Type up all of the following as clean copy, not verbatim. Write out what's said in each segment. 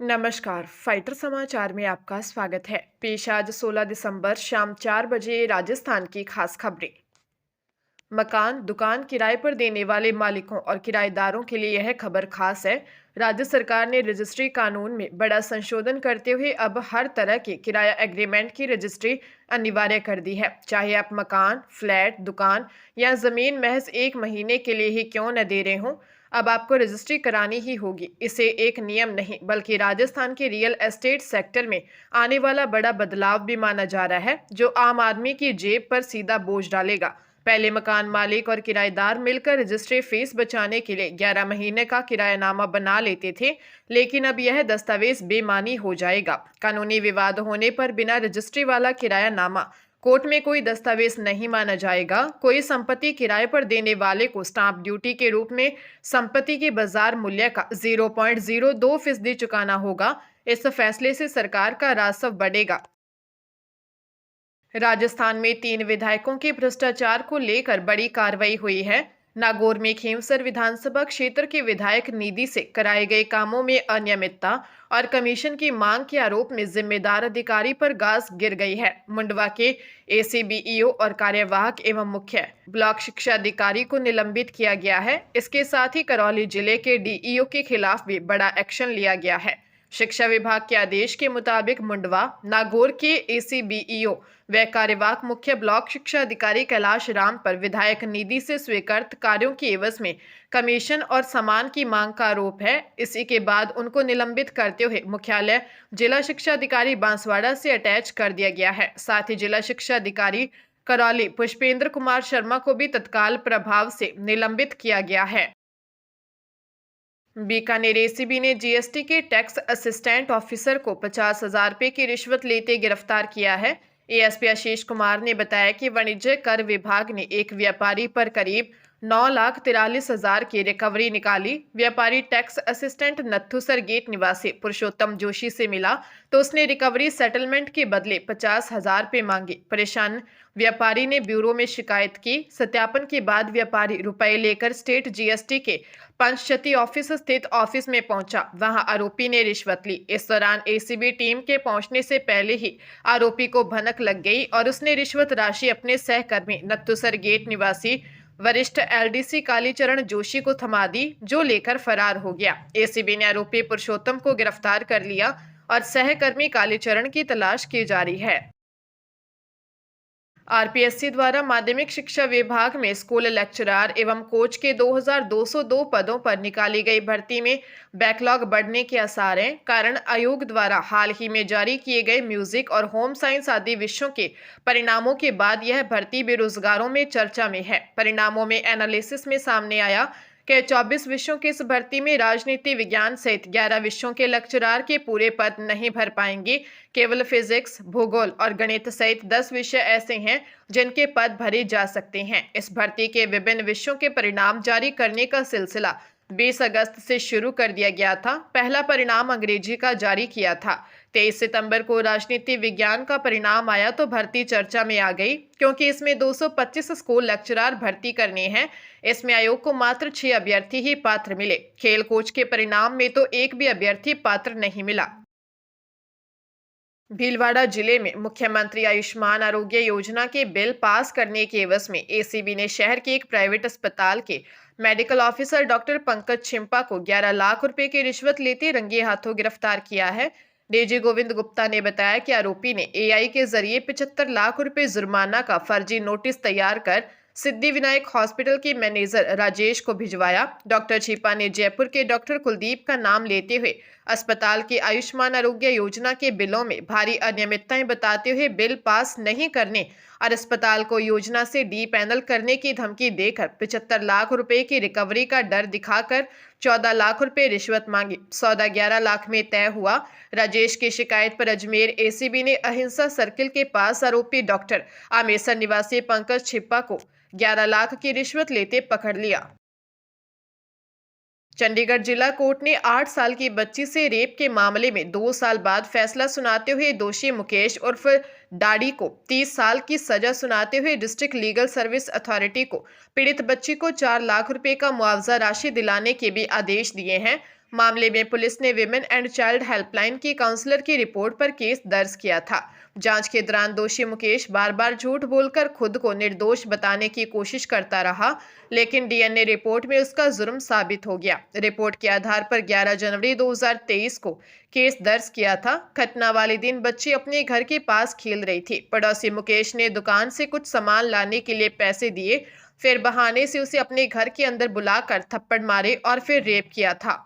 नमस्कार। फाइटर समाचार में आपका स्वागत है। पेश आज 16 दिसंबर शाम 4 बजे राजस्थान की खास खबरें। मकान दुकान किराए पर देने वाले मालिकों और किराएदारों के लिए यह खबर खास है। राज्य सरकार ने रजिस्ट्री कानून में बड़ा संशोधन करते हुए अब हर तरह के किराया एग्रीमेंट की रजिस्ट्री अनिवार्य कर दी है। चाहे आप मकान, फ्लैट, दुकान या जमीन महज 1 महीने के लिए ही क्यों न दे रहे हों, अब आपको रजिस्ट्री करानी ही होगी। इसे एक नियम नहीं बल्कि राजस्थान के रियल एस्टेट सेक्टर में आने वाला बड़ा बदलाव भी माना जा रहा है, जो आम आदमी की जेब पर सीधा बोझ डालेगा। पहले मकान मालिक और किराएदार मिलकर रजिस्ट्री फीस बचाने के लिए 11 महीने का किरायानामा बना लेते थे, लेकिन अब यह दस्तावेज बेमानी हो जाएगा। कानूनी विवाद होने पर बिना रजिस्ट्री वाला किरायानामा कोर्ट में कोई दस्तावेज नहीं माना जाएगा। कोई संपत्ति किराए पर देने वाले को स्टाम्प ड्यूटी के रूप में संपत्ति के बाजार मूल्य का 0.02% चुकाना होगा। इस फैसले से सरकार का राजस्व बढ़ेगा। राजस्थान में 3 विधायकों के भ्रष्टाचार को लेकर बड़ी कार्रवाई हुई है। नागौर में खींवसर विधानसभा क्षेत्र के विधायक निधि से कराए गए कामों में अनियमितता और कमीशन की मांग के आरोप में जिम्मेदार अधिकारी पर गाज गिर गई है। मुंडवा के एसीबीईओ और कार्यवाहक एवं मुख्य ब्लॉक शिक्षा अधिकारी को निलंबित किया गया है। इसके साथ ही करौली जिले के डीईओ के खिलाफ भी बड़ा एक्शन लिया गया है। शिक्षा विभाग के आदेश के मुताबिक मुंडवा, नागौर के एसीबीईओ व कार्यवाहक मुख्य ब्लॉक शिक्षा अधिकारी कैलाश राम पर विधायक निधि से स्वीकृत कार्यों की एवज में कमीशन और सामान की मांग का आरोप है। इसी के बाद उनको निलंबित करते हुए मुख्यालय जिला शिक्षा अधिकारी बांसवाड़ा से अटैच कर दिया गया है। साथ ही जिला शिक्षा अधिकारी करौली पुष्पेंद्र कुमार शर्मा को भी तत्काल प्रभाव से निलंबित किया गया है। बीकानेर एसीबी ने जीएसटी के टैक्स असिस्टेंट ऑफिसर को 50,000 रुपए की रिश्वत लेते गिरफ्तार किया है। एएसपी आशीष कुमार ने बताया कि वाणिज्य कर विभाग ने एक व्यापारी पर करीब 9,43,000 की रिकवरी निकाली। व्यापारी टैक्स असिस्टेंट नत्थूसर गेट निवासी पुरुषोत्तम जोशी से मिला तो उसने रिकवरी सेटलमेंट के बदले 50,000 रुपए मांगे। परेशान व्यापारी ने ब्यूरो में शिकायत की। सत्यापन के बाद व्यापारी रुपए लेकर स्टेट जीएसटी के पंचशती ऑफिस स्थित ऑफिस में पहुंचा। वहां आरोपी ने रिश्वत ली। इस दौरान एसीबी टीम के पहुंचने से पहले ही आरोपी को भनक लग गई और उसने रिश्वत राशि अपने सहकर्मी नत्थूसर गेट निवासी वरिष्ठ एलडीसी कालीचरण जोशी को थमा दी, जो लेकर फरार हो गया। एसीबी ने आरोपी पुरुषोत्तम को गिरफ्तार कर लिया और सहकर्मी कालीचरण की तलाश की जा रही है। आरपीएससी द्वारा माध्यमिक शिक्षा विभाग में स्कूल लेक्चरर एवं कोच के 2,202 पदों पर निकाली गई भर्ती में बैकलॉग बढ़ने के आसार हैं। कारण आयोग द्वारा हाल ही में जारी किए गए म्यूजिक और होम साइंस आदि विषयों के परिणामों के बाद यह भर्ती बेरोजगारों में चर्चा में है। परिणामों में एनालिसिस में सामने आया कि 24 विषयों की इस भर्ती में राजनीति विज्ञान सहित 11 विषयों के लेक्चरर के पूरे पद नहीं भर पाएंगे। केवल फिजिक्स, भूगोल और गणित सहित 10 विषय ऐसे हैं जिनके पद भरे जा सकते हैं। इस भर्ती के विभिन्न विषयों के परिणाम जारी करने का सिलसिला 20 अगस्त से शुरू कर दिया गया था। पहला परिणाम अंग्रेजी का जारी किया था। 23 सितंबर को राजनीति विज्ञान का परिणाम आया तो भर्ती चर्चा में आ गई, क्योंकि इसमें 225 स्कूल लेक्चरर भर्ती करने हैं। इसमें आयोग को मात्र 6 अभ्यर्थी ही पात्र मिले। खेल कोच के परिणाम में तो एक भी अभ्यर्थी पात्र नहीं मिला। भीलवाड़ा जिले में मुख्यमंत्री आयुष्मान आरोग्य योजना के बिल पास करने के एवज में एसीबी ने शहर के एक प्राइवेट अस्पताल के medical officer doctor Pankaj Chhimpa को 11 लाख रुपए की रिश्वत लेते रंगे हाथों गिरफ्तार किया है। डीजी गोविंद गुप्ता ने बताया कि आरोपी ने एआई के जरिए 75 लाख रुपए जुर्माना का फर्जी नोटिस तैयार कर सिद्धि विनायक हॉस्पिटल के मैनेजर राजेश को भिजवाया। डॉक्टर छिपा ने जयपुर के डॉक्टर कुलदीप का नाम लेते हुए अस्पताल की आयुष्मान आरोग्य योजना के बिलों में भारी अनियमितताएं बताते हुए बिल पास नहीं करने और अस्पताल को योजना से डी पैनल करने की धमकी देकर 75 लाख रुपए की रिकवरी का डर दिखाकर 14 लाख रुपए रिश्वत मांगी। सौदा 11 लाख में तय हुआ। राजेश की शिकायत पर अजमेर एसीबी ने अहिंसा सर्किल के पास आरोपी डॉक्टर आमेसर निवासी पंकज छिप्पा को 11 लाख की रिश्वत लेते पकड़ लिया। चंडीगढ़ जिला कोर्ट ने 8 साल की बच्ची से रेप के मामले में 2 साल बाद फैसला सुनाते हुए दोषी मुकेश उर्फ डाडी को 30 साल की सजा सुनाते हुए डिस्ट्रिक्ट लीगल सर्विस अथॉरिटी को पीड़ित बच्ची को 4 लाख रुपए का मुआवजा राशि दिलाने के भी आदेश दिए हैं। मामले में पुलिस ने विमेन एंड चाइल्ड हेल्पलाइन की काउंसलर की रिपोर्ट पर केस दर्ज किया था। जांच के दौरान दोषी मुकेश बार बार झूठ बोलकर खुद को निर्दोष बताने की कोशिश करता रहा, लेकिन डीएनए रिपोर्ट में उसका जुर्म साबित हो गया। रिपोर्ट के आधार पर 11 जनवरी 2023 को केस दर्ज किया था। घटना वाले दिन बच्ची अपने घर के पास खेल रही थी। पड़ोसी मुकेश ने दुकान से कुछ सामान लाने के लिए पैसे दिए, फिर बहाने से उसे अपने घर के अंदर बुलाकर थप्पड़ मारे और फिर रेप किया था।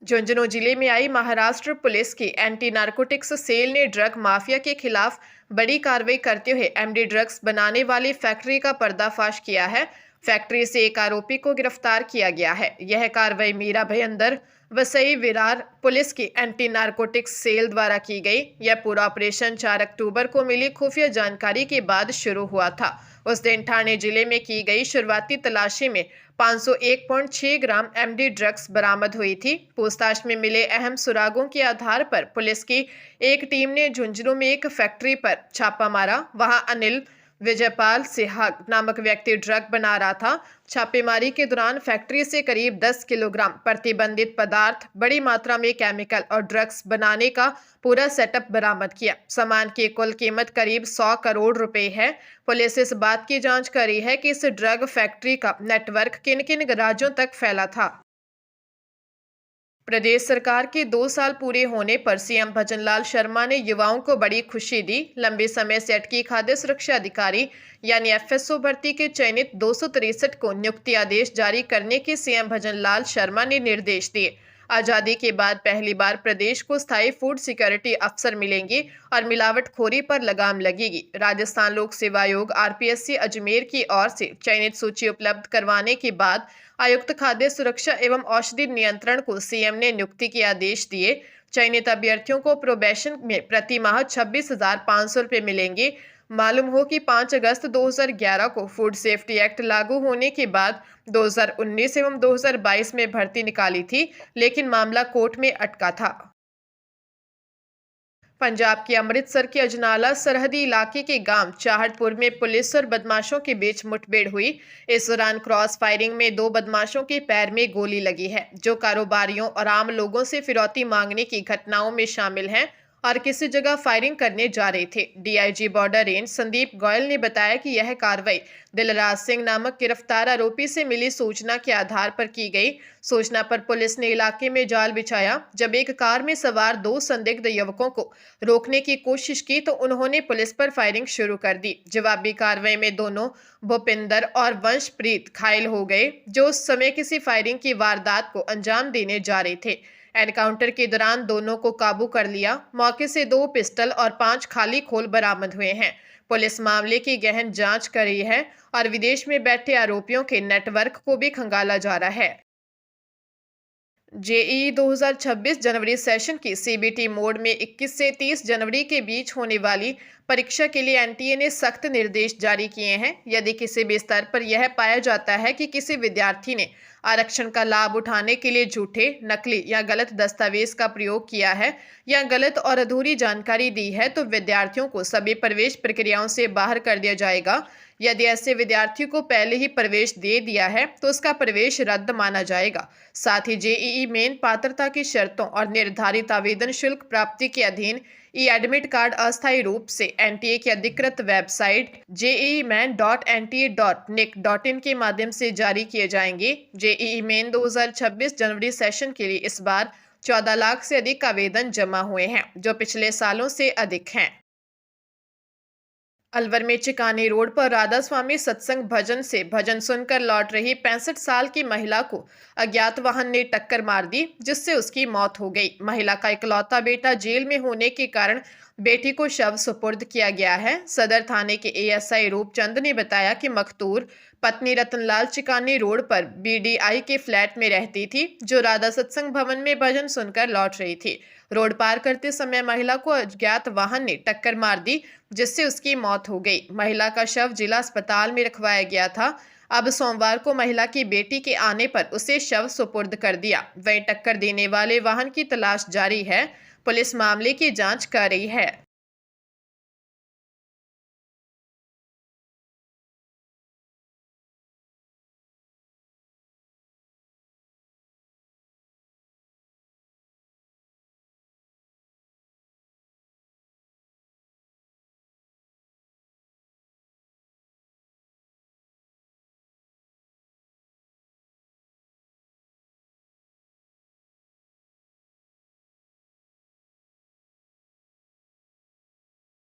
झुंझुनू जिले में आई महाराष्ट्र पुलिस की एंटी नारकोटिक्स सेल ने ड्रग माफिया के खिलाफ बड़ी कार्रवाई करते हुए एमडी ड्रग्स बनाने वाली फैक्ट्री का पर्दाफाश किया है। फैक्ट्री से एक आरोपी को गिरफ्तार किया गया है। यह कार्रवाई मीरा भयंदर वसई विरार पुलिस की एंटी नारकोटिक्स सेल द्वारा की गई। यह पूरा ऑपरेशन 4 अक्टूबर को मिली खुफिया जानकारी के बाद शुरू हुआ था। उस दिन ठाणे जिले में की गई शुरुआती तलाशी में 501.6 ग्राम एमडी ड्रग्स बरामद हुई थी। पूछताछ में मिले अहम सुरागों के आधार पर पुलिस की एक टीम ने झुंझुनू में एक फैक्ट्री पर छापा मारा। वहां अनिल विजयपाल सेहाग नामक व्यक्ति ड्रग बना रहा था। छापेमारी के दौरान फैक्ट्री से करीब 10 किलोग्राम प्रतिबंधित पदार्थ, बड़ी मात्रा में केमिकल और ड्रग्स बनाने का पूरा सेटअप बरामद किया। सामान की कुल कीमत करीब 100 करोड़ रुपए है। पुलिस इस बात की जांच कर रही है कि इस ड्रग फैक्ट्री का नेटवर्क किन किन राज्यों तक फैला था। प्रदेश सरकार के 2 साल पूरे होने पर सीएम भजनलाल शर्मा ने युवाओं को बड़ी खुशी दी। लंबे समय से अटकी खाद्य सुरक्षा अधिकारी यानी एफएसओ भर्ती के चयनित 263 को नियुक्ति आदेश जारी करने के सीएम भजनलाल शर्मा ने निर्देश दिए। आजादी के बाद पहली बार प्रदेश को स्थायी फूड सिक्योरिटी अफसर मिलेंगे और मिलावटखोरी पर लगाम लगेगी। राजस्थान लोक सेवा आयोग आरपीएससी अजमेर की ओर से चयनित सूची उपलब्ध करवाने के बाद आयुक्त खाद्य सुरक्षा एवं औषधि नियंत्रण को सीएम ने नियुक्ति के आदेश दिए। चयनित अभ्यर्थियों को प्रोबेशन में प्रति माह 26,500 रुपये मिलेंगे। मालूम हो कि 5 अगस्त 2011 को फूड सेफ्टी एक्ट लागू होने के बाद 2019 एवं 2022 में भर्ती निकाली थी, लेकिन मामला कोर्ट में अटका था। पंजाब के अमृतसर के अजनाला सरहदी इलाके के गांव चाहड़पुर में पुलिस और बदमाशों के बीच मुठभेड़ हुई। इस दौरान क्रॉस फायरिंग में 2 बदमाशों के पैर में गोली लगी है, जो कारोबारियों और आम लोगों से फिरौती मांगने की घटनाओं में शामिल हैं और किसी जगह फायरिंग करने जा रहे थे। DIG border range Sandeep Goyal ने बताया कि यह कार्रवाई दिलराज सिंह नामक गिरफ्तार आरोपी से मिली सूचना के आधार पर की गई। सूचना पर पुलिस ने इलाके में जाल बिछाया। जब एक कार में सवार 2 संदिग्ध युवकों को रोकने की कोशिश की तो उन्होंने पुलिस पर फायरिंग शुरू कर दी। जवाबी कार्रवाई में दोनों भूपिंदर और वंशप्रीत घायल हो गए, जो उस समय किसी फायरिंग की वारदात को अंजाम देने जा रहे थे। एनकाउंटर के दौरान दोनों को काबू कर लिया। मौके से 2 पिस्टल और 5 खाली खोल बरामद हुए हैं। पुलिस मामले की गहन जांच कर रही है और विदेश में बैठे आरोपियों के नेटवर्क को भी खंगाला जा रहा है। जेईई 2026 जनवरी सेशन की सीबीटी मोड में 21 से 30 जनवरी के बीच होने वाली परीक्षा के लिए एनटीए ने सख्त निर्देश जारी किए हैं। यदि किसी भी स्तर पर यह पाया जाता है कि किसी विद्यार्थी ने आरक्षण का लाभ उठाने के लिए झूठे, नकली या गलत दस्तावेज का प्रयोग किया है या गलत और अधूरी जानकारी दी है, तो विद्यार्थियों को सभी प्रवेश प्रक्रियाओं से बाहर कर दिया जाएगा। यदि ऐसे विद्यार्थी को पहले ही प्रवेश दे दिया है तो उसका प्रवेश रद्द माना जाएगा। साथ ही जेईई मेन पात्रता की शर्तों और निर्धारित आवेदन शुल्क प्राप्ति के अधीन ई एडमिट कार्ड अस्थायी रूप से एनटीए की अधिकृत वेबसाइट jeiimain.nta.nic.in के माध्यम से जारी किए जाएंगे। जेईई मेन 2026 जनवरी सेशन के लिए इस बार 14 लाख से अधिक आवेदन जमा हुए हैं, जो पिछले सालों से अधिक हैं। अलवर में चिकानी रोड पर राधा स्वामी सत्संग भजन से भजन सुनकर लौट रही 65 साल की महिला को अज्ञात वाहन ने टक्कर मार दी, जिससे उसकी मौत हो गई। महिला का इकलौता बेटा जेल में होने के कारण बेटी को शव सुपुर्द किया गया है। सदर थाने के एएसआई रूपचंद ने बताया कि मखतूर पत्नी रतनलाल चिकानी रोड पर बीडीआई के फ्लैट में रहती थी, जो राधा सत्संग भवन में भजन सुनकर लौट रही थी। रोड पार करते समय महिला को अज्ञात वाहन ने टक्कर मार दी, जिससे उसकी मौत हो गई। महिला का शव जिला अस्पताल में रखवाया गया था। अब सोमवार को महिला की बेटी के आने पर उसे शव सुपुर्द कर दिया। वहीं टक्कर देने वाले वाहन की तलाश जारी है। पुलिस मामले की जांच कर रही है।